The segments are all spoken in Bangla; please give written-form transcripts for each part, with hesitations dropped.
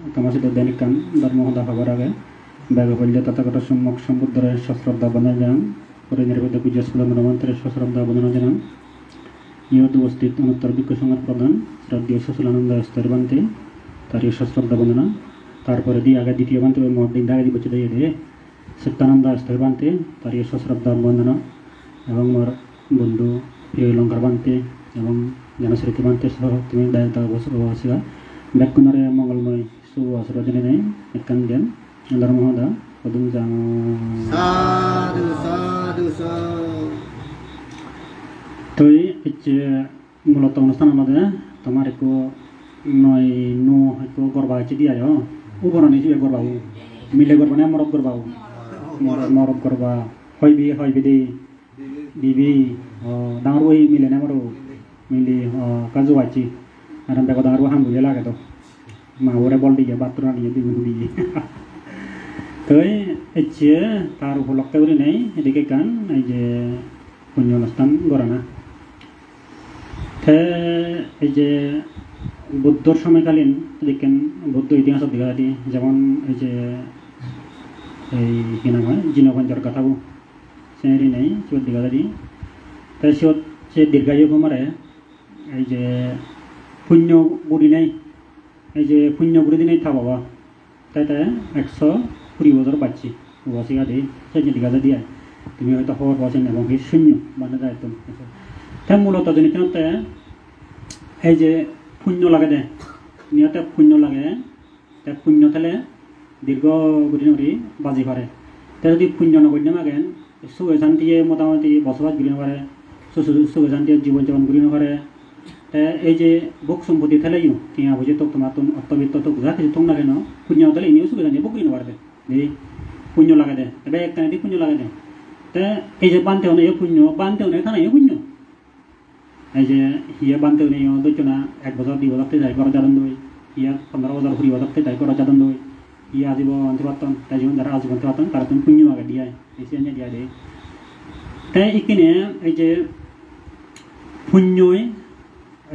Kamasi danikan Dharma Kabarage, Bagapalja Tatakata Sumok Sambudra Shasrabda Banajam, Korean Puja Sulam Ramantra Shasrabda Banajam, Yodu was did on Tarbikusangat Pradan, Radio Sulananda Stervante, Tari Shasrabda Banana, Tarpadi Agaditiavante Modin Dadi Bachade, Setananda Stervante, Tari Shasrabda Banana, Avamar Bundu, Longarvante, Avam Yanasrikivante, Timing Delta was Rovasiga, Bakunare Mongolmoy. So, Rajane, Kandian, and Dharmoda, Padunjang Sadhu. Toy, it's Mulaton Stanamada, Tamarico, Noi, no, Gorba Chidio, Uboran is Gorba, Milagorban, more of Gorba, Hoibi, Bibi, Darway, Milanamaro, Mili, Kazuachi, and Begodaru Hambu Yelagato. Mawar boldi ya baturan ya di budi. Toy ece taruh holok teori nih, edikan aja punyolastan gorana. Te aja buddhor samai kalin, edikan buddho itihaস diga di, zaman aja kinama jino pancar katabu, sehari nih coba diga di. Te shot ce dirgayo kemana aja punyo budi nih. এই যে পুণ্য করে দিনেই থাকবা তাইতে 120 বছর বাচ্চি ওয়াসিগা দেই সেই দিগাজা দিয়া তুমি হয়তো হওয়ার বসেন এবং কি শূন্য মানে দায়িত্ব তাই মূলত জিনিসটা এই যে পুণ্য লাগে দে নিয়তে পুণ্য লাগে তা পুণ্য তাহলে দীর্ঘ গুদিনরি বাজি করে তা যদি পুণ্য নগণ্য মাগেন সুখে শান্তিয়ে মোটামুটি বসবাস করিতে পারে সুখে শান্তিয়ে জীবন যাপন করিতে পারে এই যে বুক সম্পত্তি থালেও তিয়া বুঝে তো তোমার তো অর্থবিত্ত তো যা কিছু তোমরা কেন পুণ্য তাহলে ইনিও সুবিধা নিয়ে বুকরি নেওয়ার এই পুণ্য লাগে দে তবে একটা দি পুণ্য লাগে দে তা এই যে বানতেও নেই পুণ্য বানতেও নেই থানাই পুণ্য এই যে হিয়া বানতেও নেই দইতো না 1 বছর 2 বছর যাই করা যাদন দই হিয়া 15 বছর 20 বছর যাই করা যাদন দই হিয়া আজীবন অন্তর্বাতন তাই জীবন যারা আজীবন অন্তর্বাতন তারা তুমি পুণ্য আগে দিয়ে এই সিনে দিয়ে দেয় তাই এখানে এই যে পুণ্যই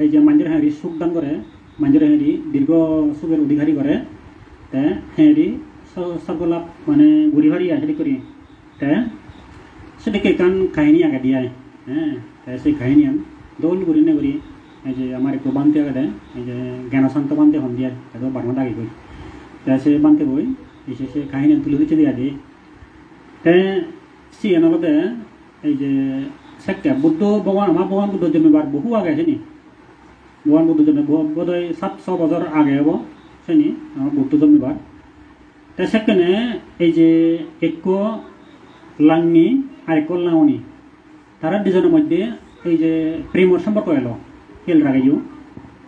এই যে মানুষের হেঁড়ি সুখ দান করে মানুষের হেঁড়ি দীর্ঘ সুখের অধিকারী করে তে হেঁড়ি সবলাভ মানে ঘুরি হারি হেঁড়ি করি তে সেটাকে কান কাহিনী আগে দিয়ে হ্যাঁ তাই সেই কাহিনী দৌল ঘুরি না ঘুরি এই যে আমার একটু বানতে আগে দেয় এই যে জ্ঞানশান্ত বানতে হন দিয়ে তাদের বারমাত আগে করি তাই সে বানতে বই এসে সে কাহিনী তুলে দিচ্ছে দিয়ে দিয়ে তে সে এনলতে এই যে সেটা বুদ্ধ ভগবান আমার ভগবান বুদ্ধ জন্মবার বহু আগে আছে নি ভগবান বুদ্ধ জন্ম বোধহয় 700 বছর আগে হব সেনি আমার বুদ্ধ জন্মবার তাই সেখানে এই যে এক লাঙ্গি আর এক লাউনি তারা দুজনের মধ্যে এই যে প্রেমর সম্পর্ক এলো খেল রাখাইও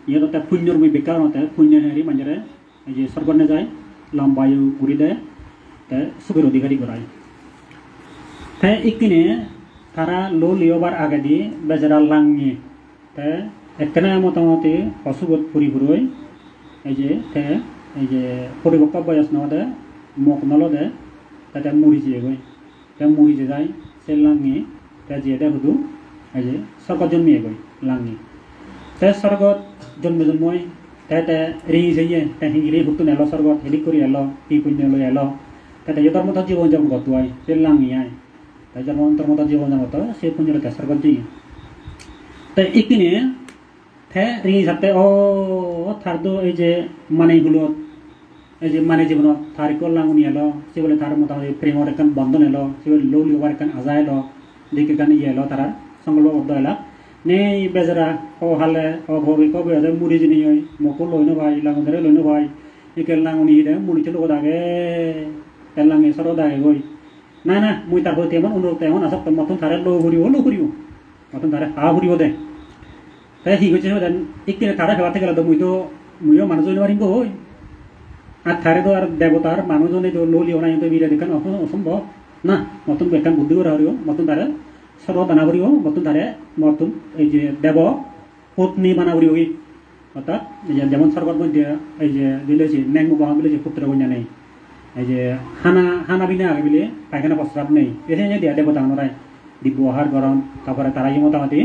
ইয়ে তো পুণ্যর বই বেকার হতে পুণ্য হেরি মানুষের এই যে স্বর্গনে যায় লম্বায়ু ঘুরি দেয় তাই সুখের অধিকারী করায় তাই এখানে তারা লো লিওবার আগে দিয়ে বেচারা লাঙ্গি তাই একখানে মোটামুটি অসুখত ফুরি ফুরোই এই যে পরিপক্ক বয়স নদে মুখ নলদে তাতে মুড়ি যেয়ে গই তা মুড়ি যে যায় সে লাঙ্গি তা যে দে শুধু এই যে স্বর্গত জন্মিয়ে গই লাঙ্গি তাই স্বর্গত জন্মই তাতে রি যাইয়ে তাই হিগিরি হুতুন এলো স্বর্গত হেলি করে এলো কি পুণ্য লই এলো তাতে যতর মতো জীবন যাপন করতে সে লাঙ্গি আয় তাই যেন অন্তর মতো জীবন যাপন করতে সে পুণ্য লোকে স্বর্গত যাই তাই এখানে রিঙি সাথে থারদো এই যে মানেগুলো এই যে মানে জীবন থার কল্যাণী এলো সেগুলো তার মোটামুটি প্রেমর একখান বন্ধন এলো সেগুলো লো লিওবার একখান আজা এলো দিকে কান ইয়ে এলো তারা সংকল্পবদ্ধ এলা নেই বেজারা হালে ভবি কবে মুড়ি জিনি হয় মকো লইনো ভাই লাঙরে লইনো ভাই একেল লাঙনি দে মুড়ি চলো দাগে তেল লাঙে সর দাগে গই না না মুই তার হইতে এমন অনুরোধ এমন আসক মতন তারে লো ঘুরিও মতন তারে হা ঘুরিও দে তাই ঠিক হচ্ছে একদিনে তারা খেলাতে গেলে তো মুইও মানুষজন পারিব হই আর থারে তো আর দেবতার মানুষজনে তো লো লিও না বিরা দেখান অসম্ভব না মতন একখান বুদ্ধি করে হরিও মতন তারে সর্ব বানা করিও মতন তারে মতন এই যে দেব পত্নী বানা করিও অর্থাৎ যেমন সর্বত মধ্যে এই যে দিলেছি ন্যাংমু বাহা বিলেছে পুত্র কন্যা নেই এই যে হানা বিনা আগে বিলে পায়খানা প্রস্রাব নেই এসে দিয়া দেবতা আমরাই দিব্য আহার গরম তারপরে তারাই মোটামুটি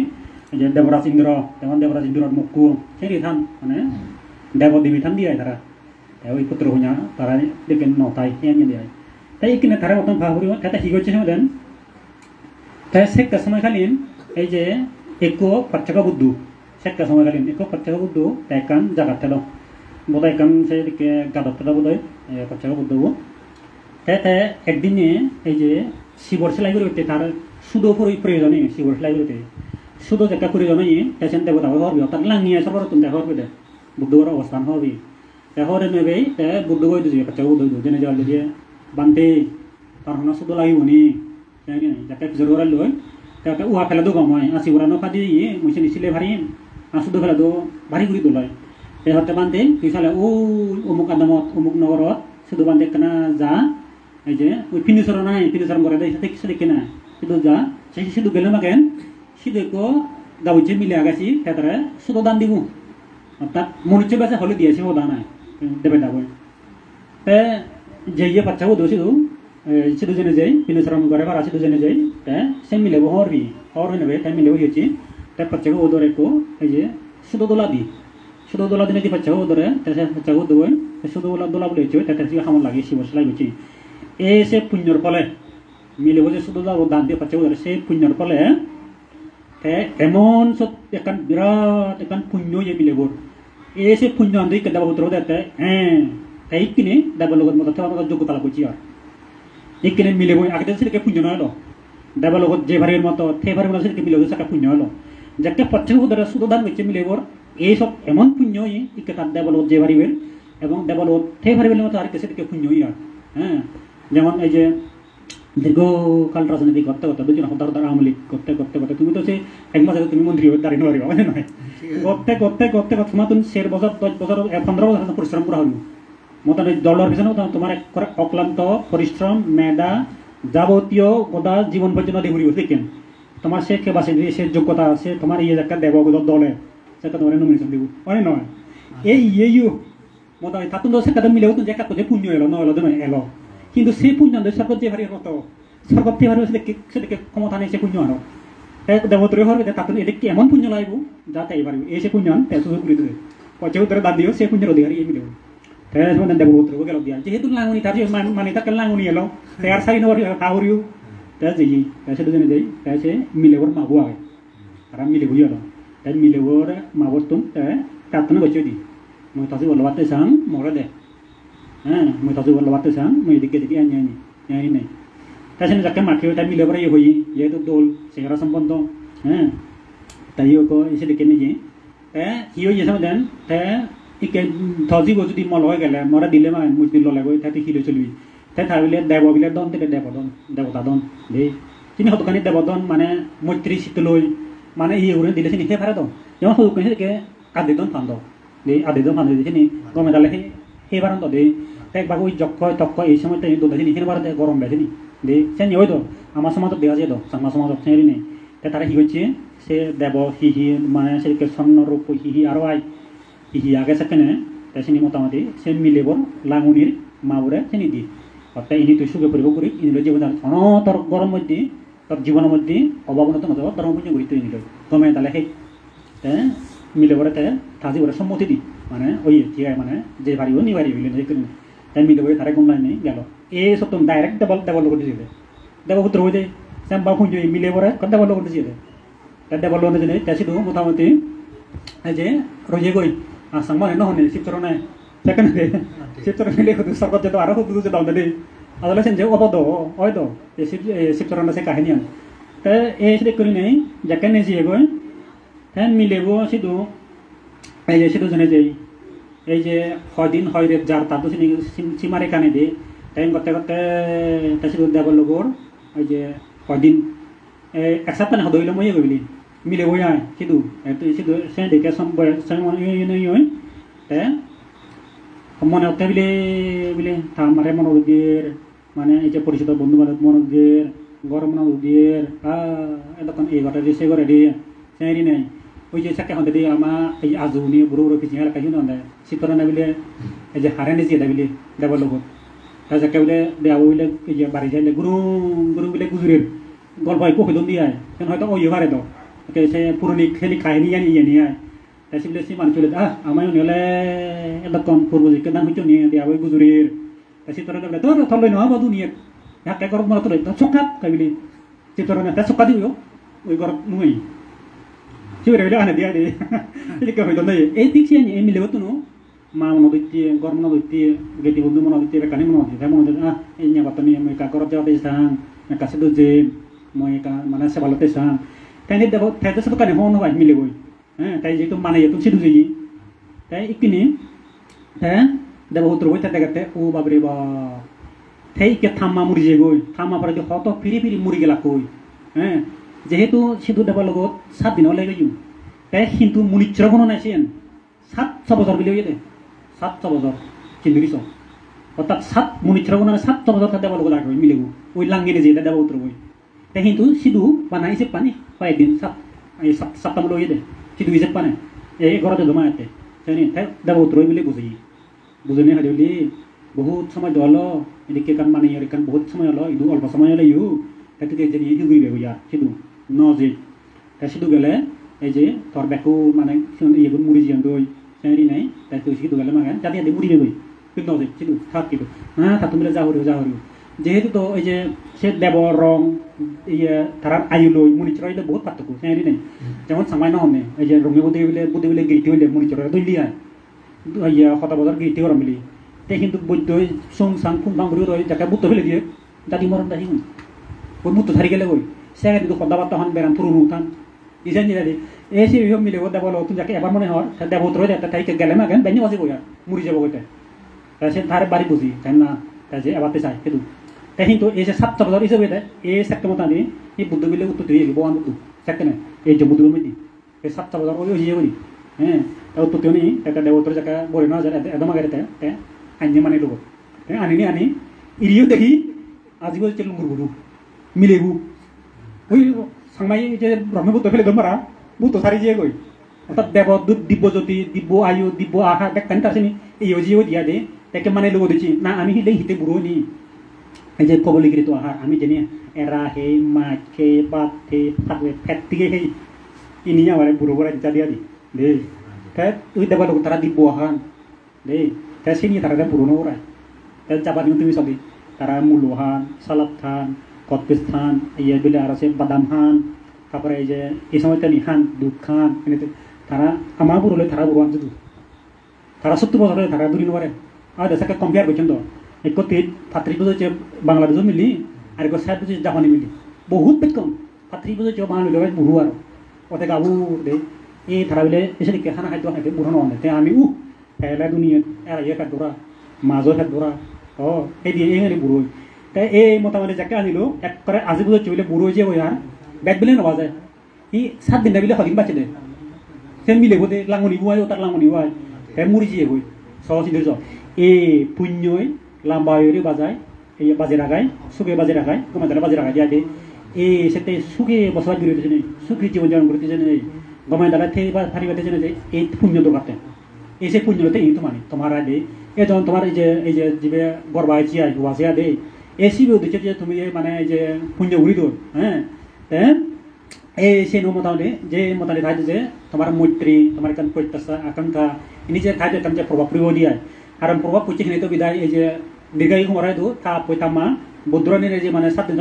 যে দেবরাজ ইন্দ্র তেমন দেবরাজ ইন্দ্রর মুক্কু সেই থান মানে দেবদেবী থান দিয়ে তারা ওই পুত্র হইয়া তারা দেখেন নতায় হ্যাঁ নিয়ে দেয় তাই কিনা তারা মতন ভাবরি তাতে কি করছে দেন তাই শেখটা সময়কালীন এই যে একো পাচ্চাকা বুদ্ধু শেখটা সময়কালীন একো পাচ্চাকা বুদ্ধু তাই কান জাগাতে দাও বোধহয় কান সেদিকে গাদতে দাও বোধহয় পাচ্চাকা বুদ্ধু তাই একদিনে এই যে শিবর সেলাই করতে তার সুদো প্রয়োজনে শিবর সেলাই করতে সুদো একটা প্রয়োজনে তেছেন দেবতা হবি তার লাঙিয়ে সবার তুমি হবি দে বুদ্ধর অবস্থান হবি হরে নেবে বুদ্ধ গই দিছে পাচ্চাকা বুদ্ধ যেনে জল দিয়ে বানতে তার হনা সুদো লাগিব নি যাকে জরুরা লই তাকে উহা ফেলা দো গময় আসি ওরা নফা দিয়ে মুছে নিছিলে ভারী আসুদো ফেলা দো ভারী গুড়ি দোলায় এই হতে বান্ধে পিছালে ও অমুক আদামত অমুক নগরত শুধু বান্ধে কেনা যা এই যে ওই ফিনিশর নাই ফিনিশর করে দেয় সাথে কিছু দেখে না শুধু যা সেই শুধু গেলে মাকেন সিধেকো দাউছে মিলে আগাছি তারা শুধু দান দিব অর্থাৎ মনুষ্য বেসে হলে দিয়েছে ও দান দেবে দাবো যে ইয়ে বাচ্চাও দো শুধু জেনে যাই ফিনিশর করে বা শুধু জেনে যাই সে মিলেব হরবি হর হয়ে নেবে তাই মিলেব হয়েছি তার বাচ্চাকে ও ধরে একটু এই যে শুধু দোলা দি শুধু দোলা দিনে দি বাচ্চাকে ও ধরে তার বাচ্চাকে দেবো শুধু দোলা বলে হচ্ছে তার কাছে খামর লাগে শিবস লাগছে এই সে পুণ্যর ফলে মিলেব যে শুধু যাবো দান দিয়ে বাচ্চাকে ধরে সেই পুণ্যর ফলে এমন সব এখান বিরাট এখান পুণ্য যে মিলেব এই সে পুণ্য আনতে দেব উত্তর দেয় হ্যাঁ তাই কিনে দেব লোকের মতো যোগ্যতা লাভ করছি আর এই কিনে মিলেব আগে সেটাকে পুণ্য নয় হলো দেব লগত যে ভারের মতো সে ভারের মতো সেটাকে মিলেব সেটা পুণ্য হলো যাকে বাচ্চাকে ধরে শুধু দান করছে মিলেব এই সব এমন পুণ্যই ইকে তার দেব লগত যে ভারিবের এবং দেব লগত সে ভারিবের মতো আর সেটাকে পুণ্যই আর হ্যাঁ যেমন এই যে দীর্ঘকাল রাজনীতি করতে করতে দুজন হতার দ্বারা আওয়ামী লীগ করতে করতে করতে তুমি তো সে এক মাসে তুমি মন্ত্রী হয়ে দাঁড়িয়ে পারিবা মানে নয় করতে করতে করতে করতে তোমার তুমি 6 বছর 10 বছর 15 বছর পরিশ্রম করা হলো মোটামুটি দলের পিছনে তোমার এক অক্লান্ত পরিশ্রম মেধা যাবতীয় গোটা জীবন পর্যন্ত দেবুরি দেখেন তোমার সে কেবাসে সে যোগ্যতা আছে তোমার ইয়ে একটা দেব দলে সেটা তোমার নমিনেশন দিব হয় নয় এই ইয়েও মোটামুটি তাতুন সেটা মিলেও তুমি যে কাজ পুণ্য এলো নয় এলো কিন্তু সেই পুণ্য সরকার যে ভারী মতো সরকার যে ভারী সেটাকে ক্ষমতা নেই সে পুণ্য আরো দেবতরে হবে তাতুন এদিকে এমন পুণ্য লাগবো যাতে এই পারবে এই সে পুণ্য সুযোগ করে দেবে পচে উত্তরে দান দিও সে পুণ্যের অধিকারী এই মিলেও দেবপুত্র গেল দিয়া যেহেতু লাঙুনি তার মানে তাকে লাঙুনি এলো তার সারি নবার হাওরিও তা যেই সে দুজনে যাই তাই সে মিলেবর মাবু আগে তারা মিলেবই এলো তাই মিলেবর মাবর তুম তাতনে গেছে দি মই তাতে বল বাতে সাং মরে দে হ্যাঁ মই তাতে বল বাতে সাং মই দিকে দিকে আনি নাই তাই সে যাকে মাখিও তাই মিলেবর ইয়ে হই যেহেতু দোল সেরা সম্বন্ধ হ্যাঁ তাইও কো এসে দেখে নিজে হিও ইয়ে দেন ইকে ধজি গো যদি মল হয়ে গেলে মরা দিলে মানে মুখ দিল লাগবে তাতে হিলে চলবি তাই ভাবিলে দেব বিলে দন থেকে দেবদন দেবতা দন দেই তিনি হতখানি দেবদন মানে মৈত্রী শীতলই মানে ইয়ে করে দিলে তিনি হে ভারে দন যেমন হতখানি থেকে আদিদন ফান্দ দেই আদিদন ফান্দ দিয়েছে নি গমে দালে হে বারান তো দেই একবার ওই যক্ষয় তক্ষয় এই সময় তাই দোদাছি নি বারে গরম বেছে নি দেই সে নিয়ে তো আমার সমাজ দেখা যায় তো সাংমা সমাজ ছেড়ে নেই তাই তারা কি করছে সে দেব হিহি মানে সেদিকে স্বর্ণ রূপ হিহি আরো আয় ইহি আগে সেখানে তাই মোটামুটি সে মিলেবর লাঙুনির মাবরে চিনি দি অর্থাৎ ইনি তুই সুখে পরিব করি ইনি জীবন অনতর গরম মধ্যে তোর জীবনের মধ্যে অভাবনত নতো ধর্ম পুণ্য করি তুই নিল গমে তাহলে সেই মিলেবরে তাই থাজিবরে সম্মতি দি মানে ওই ঠিক মানে যে পারিব নি পারিব সেই করি তাই মিলেবরে তারে গমলাই নেই গেল এই সব তুমি ডাইরেক্ট দেবল লোক দিয়েছে দেবপুত্র হয়ে যায় সে বা পুঁজি মিলেবরে দেবল লোক দিয়েছে তাই দেবল লোক দিয়ে তাই শুধু মোটামুটি এই যে রয়ে গই আসং মানে নহনে শিবচরণে সেখানে শিবচরণে লেখো সরকার যেত আরো খুব দুটো দাম দেয় আসলে সে অবদ হয়তো শিবচরণে সে কাহিনী তাই এই সেটা করি নেই যাকে নেছি এগোয় হ্যাঁ মিলেব শুধু এই যে শুধু জনে যাই এই যে হয় দিন হয় রে যার তার তো সীমারে কানে দে টাইম করতে করতে তাই শুধু দেবর লগর এই যে হয় দিন এক সপ্তাহ না হইল মই এগোবলি মিলে বই আয় শুধু শুধু সে দেখে মনে হতে বিলে বিলে মারে মনোরোগীর মানে এই যে পরিচিত বন্ধু বান্ধব মনোরোগীর গরম মনোরোগীর তখন এই ঘরে দিয়ে সে ঘরে দিয়ে সেই নেই ওই যে চাকে হতে দিয়ে আমার এই আজুনি বুড়ো বুড়ো কিছু এলাকা শুনে হতে শীতরে না বিলে এই যে হারে নিচে এটা বিলে দেবর লগত তার চাকে বলে দেওয়া বলে এই যে বাড়ি যাইলে গুরু গুরু বিলে গুজুরের গল্প একো হইল দিয়ে আয় হয়তো ওই হারে দাও সে পুরনি খেলি কাহিনী আনি নিয়ে আয় তাই সিবিলে সি মানুষ চলে আমায় নিলে এরকম পূর্ব দিকে দান হইতো নিয়ে দেওয়া ওই গুজুরির তাই সে তোরা তোর থলই নয় বাদু নিয়ে হাতে গরম মারা তোর চোখাত কাইবিলি সে তোরা না চোখা দিও ওই গরম নুই সিবিলে হইলে আনে দিয়া দে এদিকে হইতো না এই দিক সে এই মিলে হতো মা মনে দিতে গরম মনে দিতে গেটি বন্ধু মনে দিতে বেকানি মনে দিতে মনে দিতে এই নিয়ে বাতা নিয়ে মই কাকর যাওয়াতে সাং কাছে তো যে মই কা মানে সে ভালোতে সাং তাই নিয়ে দেখো তাই তো সব কানে হন হয় মিলে বই হ্যাঁ তাই যেহেতু মানে যেহেতু সিধু যাই তাই ইকিনি হ্যাঁ দেখো উত্তর বই তাতে গাতে ও বাবরে বা তাই কে থাম্মা মুড়ি যে গই থাম্মা পরে যে হত ফিরি ফিরি মুড়ি গেলা কই হ্যাঁ যেহেতু সিধু দেবার লগত 7 দিন হলে গেছু তাই কিন্তু মুনিচ্ছর কোনো নাইছেন 7 বছর বিলে গেলে 7 বছর চিন্দিরিস অর্থাৎ 7 মুনিচ্ছর কোনো 7 বছর তাতে দেবার লগত লাগবে মিলেব ওই লাঙ্গিনে যে দেবা উত্তর বই তাই কিন্তু সিধু বানাইছে পানি 5 দিন 7 এই 7 বলে গেলে সিধু হিসেব পানে এই ঘরতে জমা আছে জানি তাই দেবা উত্তর মিলে বুঝি বুঝনি হারিলি বহুত সময় জল এদিকে কান মানে এর কান বহুত সময় হলো ইদু অল্প সময় হলো ইউ তাতে যে জানি ইদু গইবে ইয়া সিধু নজে তাই সিধু গেলে এই যে তোর বেকু মানে ইয়ে মুড়ি জিয়ান দই জানি নাই তাই তুই সিধু গেলে মানে যাতে আদি মুড়ি দেবই কিন্তু নজে সিধু থাক কিন্তু হ্যাঁ তা তুমি যাও যেহেতু তো এই যে সে দেব রং ইয়ে তারা আয়ু লই মুড়ি চড়াইলে বহুত পার্থক্য জানি নাই যেমন সামাই না হনে এই যে রঙে বুদ্ধি বলে গিরটি হইলে মুড়ি চড়া দইলি আয় ইয়া কত বছর গিরটি গরম মিলি তাই কিন্তু বৈদ্য সং সাং ফুং ফাং ঘুরে রয়ে যাকে বুদ্ধ ফেলে দিয়ে দাদি মরণ দাহি ওই মুত্ত থারি গেলে ওই সে কিন্তু কথা বার্তা হন বেড়ান পুরো নুথান ইসান জিরাদি এই সে মিলে ও দেবল তুমি যাকে এবার মনে হর দেবত রয়ে একটা তাইকে গেলে না কেন বেঞ্জে বাজে বই আর মুড়ি যাবো ওইটা তাই সে ধারে বাড়ি বুঝি তাই না তাই যে এবারতে চাই কিন্তু তাই কিন্তু এই যে 7 বছর হিসেবে দেয় এই সেক্টর মতো আনি এই বুদ্ধ বিলে উত্তর দিয়ে বহান বুদ্ধ সেক্টর নেই এই যে বুদ্ধ মিদি এই 7 বছর ওই হয়ে বলি হ্যাঁ তা উত্তর দিয়ে নি একটা দেবতর জায়গা বলে না যায় একদম আগে তাই আনি মানে লোক আনি আনি ইরিও দেখি আজি বলছে লুঙ্গুর গুরু মিলেবু ওই সাংমাই যে ব্রহ্মপুত্র ফেলে দমারা বুদ্ধ সারি যে গই অর্থাৎ দেব দিব্যজ্যোতি দিব্য আয়ু দিব্য আহা দেখতেন তার এই জিও দিয়া দে তাকে মানে লোক দিচ্ছি না আমি হিতে বুড়ো নি এই যে কবলিগিরি তো আহার আমি জানি এরা হে মাছ খেয়ে বাত খেয়ে থাকবে ফ্যাট থেকে খেয়ে ইনি আমার বুড়ো বড় ইচ্ছা দিয়া দি দে তাই তুই দেবার লোক তারা দিব্য আহান দে তাই সে নিয়ে তারা পুরনো ওরাই তাই চাপা দিন তুমি সবই তারা মুলো হান সালাদ খান কতপিস খান ইয়ে বলে আর আছে বাদাম খান তারপরে এই যে এই সময় তানি খান দুধ খান এনে তারা আমার বুড়ো হলে তারা বুড়ো আনছে দুধ তারা 70 বছর হলে তারা দুদিন পারে আর দেশকে কম্পেয়ার করছেন তো এক ফাত্রি বুঝেছে বাংলাদেশও মিলি আর এক সাইড বুঝেছে জাপানি মিলি বহুত বেতন ফাত্রি বুঝেছে বাঙালি বুড়ো আর ওতে গাবু দে এই তারা বলে এসে দিকে খানা খাদ্য খাইতে বুড়ো নয় তাই আমি এলা দুনিয়া এরা ইয়ে খাদ্য ধরা মাছও খাদ্য ধরা এই দিয়ে এই বুড়ো তাই এই মোটামুটি যাকে আনিলো এক করে আজি বুঝেছে বলে বুড়ো যে ওই আর ব্যাগ বলে নেওয়া যায় ই 7 দিন বিলে সদিন বাঁচে দে সে মিলে বোধে লাঙনি বুয়াই ও তার লাঙনি বুয়াই তাই মুড়ি জিয়ে বই সহজ সিদ্ধ এই পুণ্যই লাম্বায়ুরি বাজায় এই বাজে রাখায় সুখে বাজে রাখায় তোমাদের বাজে রাখায় দিয়ে এই সেটাই সুখে বসবাস করতেছে নেই সুখী জীবন যাপন করতেছে নেই গমায় দ্বারা থেকে ফারি পাতেছে না যে এই পুণ্য তো কাটতেন এই সে পুণ্যতে এই তোমার তোমার দে এই যখন তোমার এই যে জীবে গর্বায় চিয়া হুয়াশিয়া দে এই সিবেও দিচ্ছে যে তুমি মানে এই যে পুণ্য উড়ি দৌড় হ্যাঁ এই সে মোটামুটি যে মোটামুটি থাকে যে তোমার মৈত্রী তোমার এখান প্রত্যাশা আকাঙ্ক্ষা নিজে থাকে এখান যে প্রভাব পড়িব দিয়ে কারণ প্রভাব পড়ছে তো বিদায় এই যে দীর্ঘায়ু সময় তো তা পৈতামা বৌদ্ধরানির যে মানে 7 দিন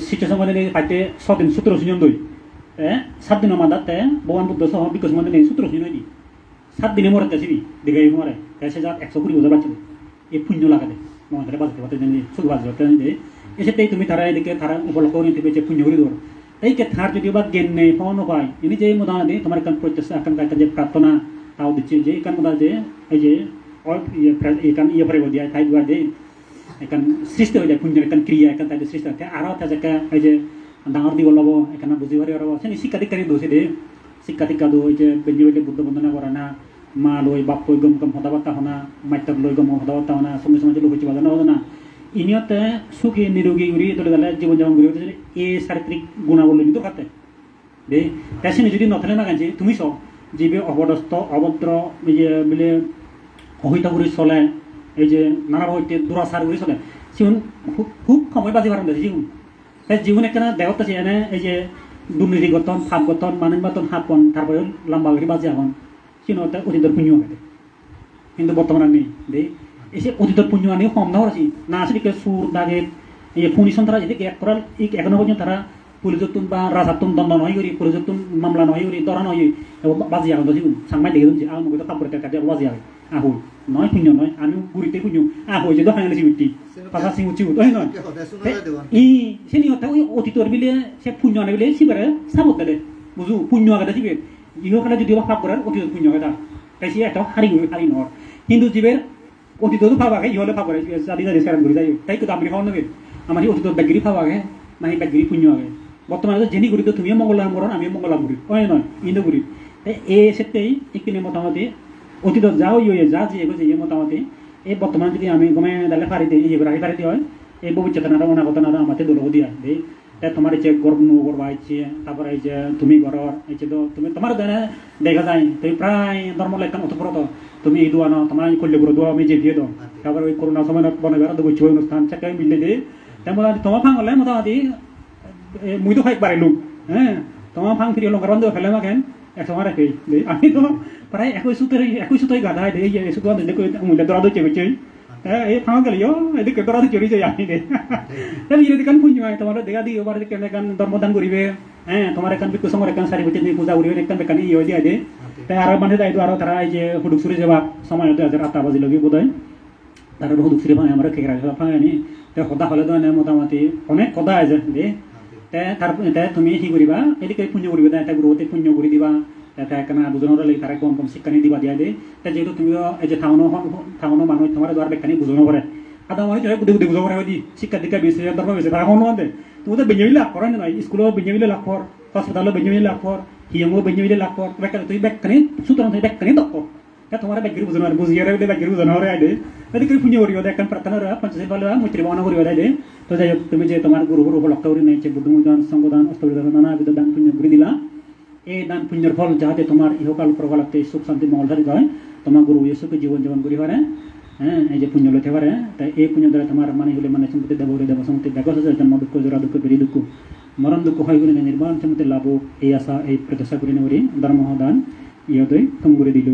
সিচুয়েশন মানে পাইতে 6 দিন 17 দিন দই 7 দিনের মাদাতে ভগবান বুদ্ধ সহ বিকশ মানে 17 দিন হয়নি 7 দিনে মরে আসবি দীর্ঘায়ু মরে তাই সে যা 120 বছর বাঁচবে এই পুণ্য লাগাতে মহান্তরে বাঁচতে পারতে জানি সুখ বাঁচতে জানি এসেতেই তুমি তারা এদিকে তারা উপলক্ষ নিতে পেয়েছে পুণ্য করে দৌড় এই কে থার যদি বা জ্ঞান নেই হন পায় ইনি যে মোটামুটি তোমার এখান প্রত্যাশা আকাঙ্ক্ষা যে প্রার্থনা তাও দিচ্ছে যে এখান মোটা যে এই যে এখান ইয়ে পরে দিয়া ঠাই দুয়ার যে এখান সৃষ্টি হয়ে যায় পুণ্যের এখান ক্রিয়া এখান তাই সৃষ্টি হয় আরও এটা যে এই যে ডাঙর দিব ল'ব এখানে বুঝি পারি আর সে শিক্ষা দীক্ষারি দোষে দে শিক্ষা দীক্ষা দো এই যে বেঞ্জি বেলে বুদ্ধ বন্দনা করা না মা লই বাপ কই গম গম হতাবার্তা হনা মাইতাক লই গম হতাবার্তা হনা সঙ্গে সঙ্গে লোক হচ্ছে বাজানো হতো না ইনিয়তে সুখী নিরোগী উড়ি তোলে গেলে জীবনযাপন করি হতে এই চারিত্রিক গুণাবলী তো খাতে দে তাই যদি নথলে না গাইছে তুমি সব জীবে অবদস্থ অভদ্র এই যে বলে অহিত করে চলে এই যে নানা হইতে দুরাচার করে চলে জীবন খুব সময় বাজি ভাড়া দিয়েছে জীবন তাই জীবন একটা দেহত আছে এনে এই যে দুর্নীতি গঠন ফাপ গঠন মানুষ গঠন হাপন তারপরে লম্বা করে বাজি এখন সিনতে অতীতর পুণ্য হবে কিন্তু বর্তমানে নেই দে এসে অতীতর পুণ্য আনি কম না হচ্ছে না আসলে সুর দাগে এই পুনিশন তারা যদি এক করার এখনো পর্যন্ত তারা পুলিশতুন বা রাজাতুন দণ্ড নয় করি পুলিশতুন মামলা নয় করি দরা নয় বাজি আগে তো সাংমাই দেখে দিচ্ছি আর মুখে তো কাপড় কাজে বাজি আগে আহই নয় পুণ্য নয় আমি গুড়িতে পুণ্য আহই যে দোকানে সিউটি পাশা সিউটি হয় নয় ই সে নিহত ওই অতীতর বিলে সে পুণ্য আনে বিলে সিবারে সাবত দেলে বুঝু পুণ্য আগে সিবে ইহকালে যদি ভাব করার অতীত পুণ্য হয় তাই সে একটা হারি হারি নর কিন্তু জীবের অতীত তো ভাবাগে ইহলে ভাব করে জাদি জাদি সারান ঘুরে যাই তাই তো আমি খাওয়া নেবে আমার অতীত ব্যাগিরি ভাবাগে মানে ব্যাগিরি পুণ্য আগে বর্তমানে তো জেনি করি তো তুমিও মঙ্গলাম করো আমিও মঙ্গলাম করি হয় নয় ইন্দু করি তাই এ সেটাই এখানে মোটামুটি অতীত যাও ইয়ে যা যে এগো যে মোটামুটি এই বর্তমানে যদি আমি গমে দালে ফারিতে ইয়ে করে ফারিতে হয় এই ভবিষ্যৎ না অনাগত না আমাদের দৌড় দিয়া দেই তাই তোমার এই যে গর্ব করবা ইচ্ছে তারপরে এই যে তুমি ঘরের এই যে তুমি তোমার দেখা যায় তুমি প্রায় ধর্ম লেখান অতপ্রত তুমি এই দোয়া নাও তোমার করলে বড় দোয়া আমি যে দিয়ে দাও তারপরে ওই করোনা সময় বনগার তো বইছি অনুষ্ঠান চাকাই মিললে দে তেমন তোমার ভাঙলে মোটামুটি মুই তো খাই পারিলু হ্যাঁ তোমার ভাঙ ফিরে লঙ্কার বান্ধব ফেলে মাখেন একশো মারা খেয়ে আমি তো প্রায় 21 গাধা এই যে এসে তোমার মূল্য দরা দিচ্ছে বুঝছি এই ফাঁকা গেলিও এদিকে দরা দিচ্ছে রয়েছে আমি দে তাহলে যদি কান পুণ্য হয় তোমার দেখা দিও বার দিকে এখান ধর্মদান করিবে হ্যাঁ তোমার এখান বিকু সময় এখান সারি বইতে পূজা করিবে এখান বেকান ইয়ে দিয়ে দে তাই আর মানে তাই আরো তারা এই যে হুডুক সুরে যাবা সময় 8টা বাজি লগে বোধ হয় তারা হুডুক সুরে ভাঙে আমরা খেয়ে রাখা ফাঁকা নি তাই সদা হলে তো মোটামুটি অনেক কথা আছে দে তাই তুমি কি করিবা এদিকে পুণ্য করিবা তাই গুরুতে পুণ্য করে দিবা তাই কেনা দুজনের লাগি তারা কম কম শিক্ষা দিবা দিয়া দে তাই যেহেতু তুমি এই যে থাউনো মানুষ তোমার দ্বার বেখানি বুঝানো করে আদা মানে গুদি গুদি বুঝানো করে দি শিক্ষা দীক্ষা বেশি ধর্ম বেশি তারা কোনো দে তুমি তো বেঞ্জমিলে লাভ করেন না স্কুলও বেঞ্জমিলে লাভ কর হসপিটালও বেঞ্জমিলে লাভ কর হিয়মও বেঞ্জমিলে লাভ কর বেকার তুই বেখানি সুতরাং তুই বেখানি দক্ষ তা তোমার বেগিরি বুঝানো বুঝিয়ে রে বেগিরি বুঝানো রে আইদে এদিকে পুণ্য করিবা দেখান প্রার্থনা রা পঞ্চায়েত ভালো মৈত্রী ভাবনা করিবা দে তো যাই হোক তুমি যে তোমার গুরু গুরু লক্ষ্য করি নাই যে বুদ্ধমুদান সঙ্গদান অষ্টবিদান নানাবিধ দান পুণ্য করে দিলা এই দান পুণ্যের ফল যাতে তোমার ইহকাল প্রকালাতে সুখ শান্তি মঙ্গল ধারিত হয় তোমার গুরু ইয়েসুকে জীবন যাপন করি পারে হ্যাঁ এই যে পুণ্য লইতে পারে তাই এই পুণ্য দ্বারা তোমার মানে হলে মানে সম্পত্তি দেব সম্পত্তি দেখো জন্ম দুঃখ জোড়া দুঃখ বেরি দুঃখ মরণ দুঃখ হয় বলে নির্বাণ সম্পত্তি লাভ এই আশা এই প্রত্যাশা করি নেবরি ধর্ম দান ইহতই তুম করে দিল